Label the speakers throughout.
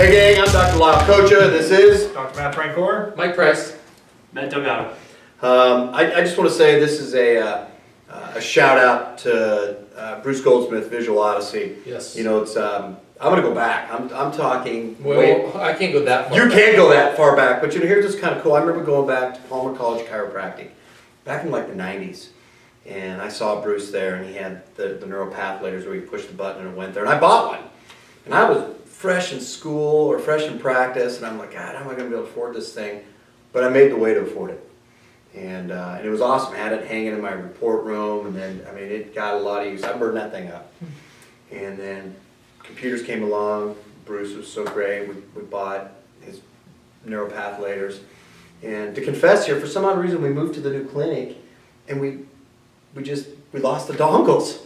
Speaker 1: Hey gang, I'm Dr. Lyle Koca. This is
Speaker 2: Dr. Matt Francor.
Speaker 3: Mike Price.
Speaker 4: Matt Delgado.
Speaker 1: I just want to say this is a shout out to Bruce Goldsmith, Visual Odyssey.
Speaker 3: Yes.
Speaker 1: You know, it's I'm gonna go back. I'm talking.
Speaker 3: Well, I can't go that far.
Speaker 1: You can't go that far back, but you know, here's what's kind of cool. I remember going back to Palmer College Chiropractic back in like the '90s, and I saw Bruce there, and he had the neuropathlators where you push the button and it went there, and I bought one, and I was fresh in school or fresh in practice, and I'm like, God, how am I going to be able to afford this thing? But I made the way to afford it, and it was awesome. I had it hanging in my report room, and then I mean, it got a lot of use. I burned that thing up, and then computers came along. Bruce was so great. We bought his neuropathlators, and to confess here, for some odd reason, we moved to the new clinic, and we lost the dongles,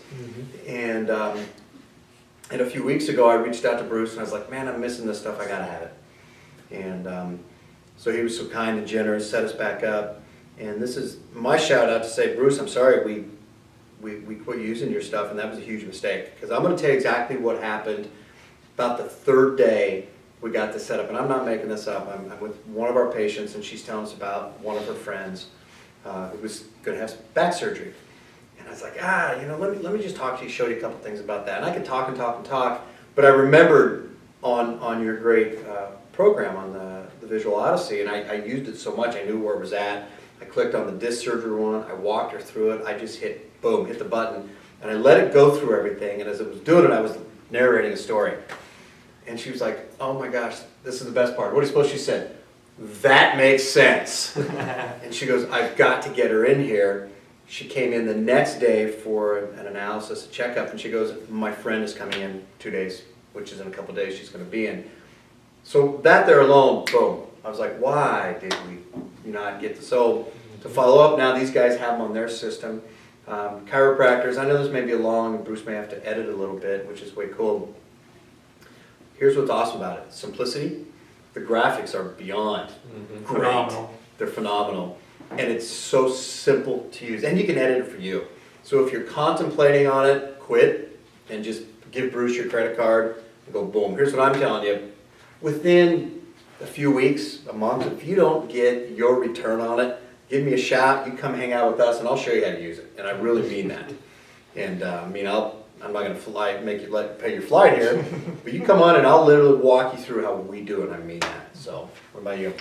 Speaker 1: and a few weeks ago, I reached out to Bruce, and I was like, man, I'm missing this stuff. I gotta have it. And so he was so kind and generous, set us back up. And this is my shout out to say, Bruce, I'm sorry we quit using your stuff, and that was a huge mistake. Because I'm going to tell you exactly what happened about the third day we got this set up. And I'm not making this up. I'm with one of our patients, and she's telling us about one of her friends who was going to have back surgery. And I was like, let me just talk to you, show you a couple things about that. And I could talk and talk and talk, but I remembered on your great program on the Visual Odyssey, and I used it so much, I knew where it was at. I clicked on the disc surgery one, I walked her through it, I just hit the button, and I let it go through everything, and as it was doing it, I was narrating a story. And she was like, oh my gosh, this is the best part. What do you suppose she said? That makes sense. And she goes, I've got to get her in here. She came in the next day for an analysis, a checkup, and she goes, my friend is coming in 2 days, which is in a couple of days she's going to be in. So that there alone, boom. I was like, why did we not get to follow up? Now these guys have them on their system. Chiropractors, I know this may be long, and Bruce may have to edit a little bit, which is way cool. Here's what's awesome about it. Simplicity. The graphics are beyond great.
Speaker 2: Phenomenal.
Speaker 1: They're phenomenal. And it's so simple to use. And you can edit it for you. So if you're contemplating on it, quit and just give Bruce your credit card and go boom. Here's what I'm telling you. Within a few weeks, a month, if you don't get your return on it, give me a shout. You come hang out with us and I'll show you how to use it. And I really mean that. And I'm not going to make you pay your flight here, but you come on and I'll literally walk you through how we do it. I mean that. So what about you?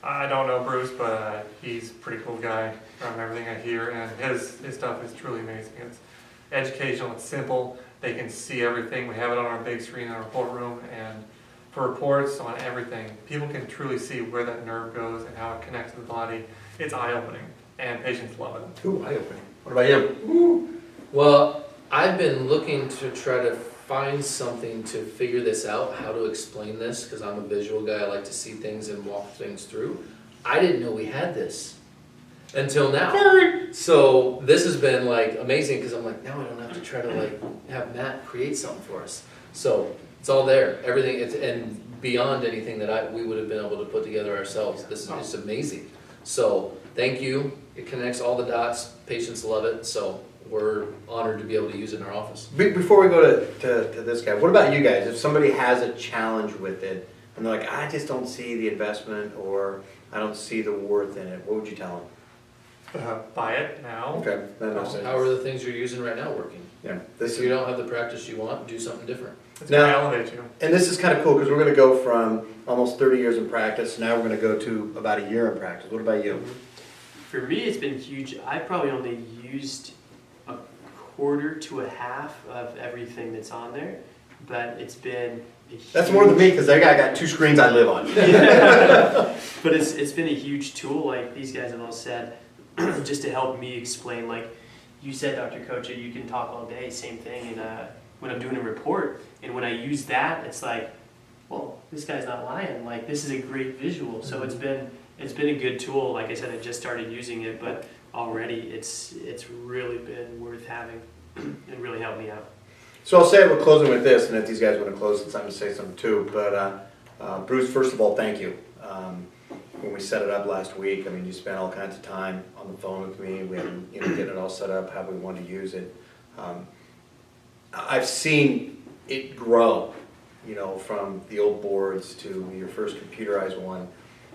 Speaker 2: I don't know Bruce, but he's a pretty cool guy from everything I hear, and his stuff is truly amazing. It's educational, it's simple, they can see everything. We have it on our big screen in our report room, and for reports on everything, people can truly see where that nerve goes and how it connects to the body. It's eye-opening, and patients love it.
Speaker 1: Ooh, eye-opening. What about you?
Speaker 3: Ooh. Well, I've been looking to try to find something to figure this out, how to explain this, because I'm a visual guy. I like to see things and walk things through. I didn't know we had this until now. So this has been like amazing, because I'm like, now I don't have to try to like have Matt create something for us. So it's all there, everything, and beyond anything that we would have been able to put together ourselves. This is just amazing. So thank you. It connects all the dots. Patients love it. So we're honored to be able to use it in our office.
Speaker 1: Before we go to this guy, what about you guys? If somebody has a challenge with it and they're like, I just don't see the investment or I don't see the worth in it, what would you tell them?
Speaker 2: Buy it now.
Speaker 1: Okay, that makes sense.
Speaker 3: How are the things you're using right now working?
Speaker 1: Yeah,
Speaker 3: If you don't have the practice you want, do something different.
Speaker 2: It's going to elevate you.
Speaker 1: And this is kind of cool because we're going to go from almost 30 years in practice. Now we're going to go to about a year in practice. What about you?
Speaker 4: For me, it's been huge. I probably only used a quarter to a half of everything that's on there, but it's been a huge...
Speaker 1: That's more than me because that guy got 2 screens I live on.
Speaker 4: Yeah. But it's been a huge tool, like these guys have all said, just to help me explain. Like you said, Dr. Koca, you can talk all day, same thing. And when I'm doing a report, and when I use that, it's like, well, this guy's not lying. Like this is a great visual. So it's been a good tool. Like I said, I just started using it, but already it's really been worth having and really helped me out.
Speaker 1: So I'll say we're closing with this, and if these guys want to close, it's time to say something too. But Bruce, first of all, thank you. When we set it up last week, I mean, you spent all kinds of time on the phone with me. We had getting it all set up, how we wanted to use it. I've seen it grow you know, from the old boards to your first computerized one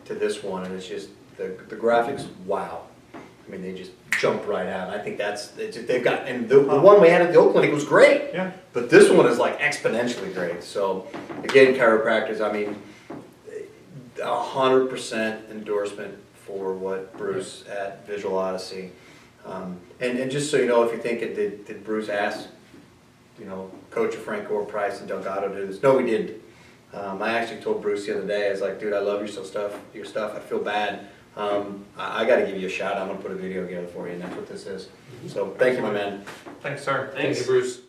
Speaker 1: to this one, and it's just, the graphics, wow. I mean, they just jump right out. I think they've got, and the one we had at the old clinic was great.
Speaker 2: Yeah.
Speaker 1: But this one is like exponentially great. So again, chiropractors, I mean, 100% endorsement for what Bruce at Visual Odyssey. And just so you know, if you're thinking, did Bruce ask, you know, Koca Franco or Price and Delgado to do this? No, we didn't. I actually told Bruce the other day, I was like, dude, I love your stuff. I feel bad. I got to give you a shout. I'm going to put a video together for you, and that's what this is. So thank you, my man.
Speaker 2: Thanks, sir.
Speaker 4: Thanks.
Speaker 3: Thank you, Bruce.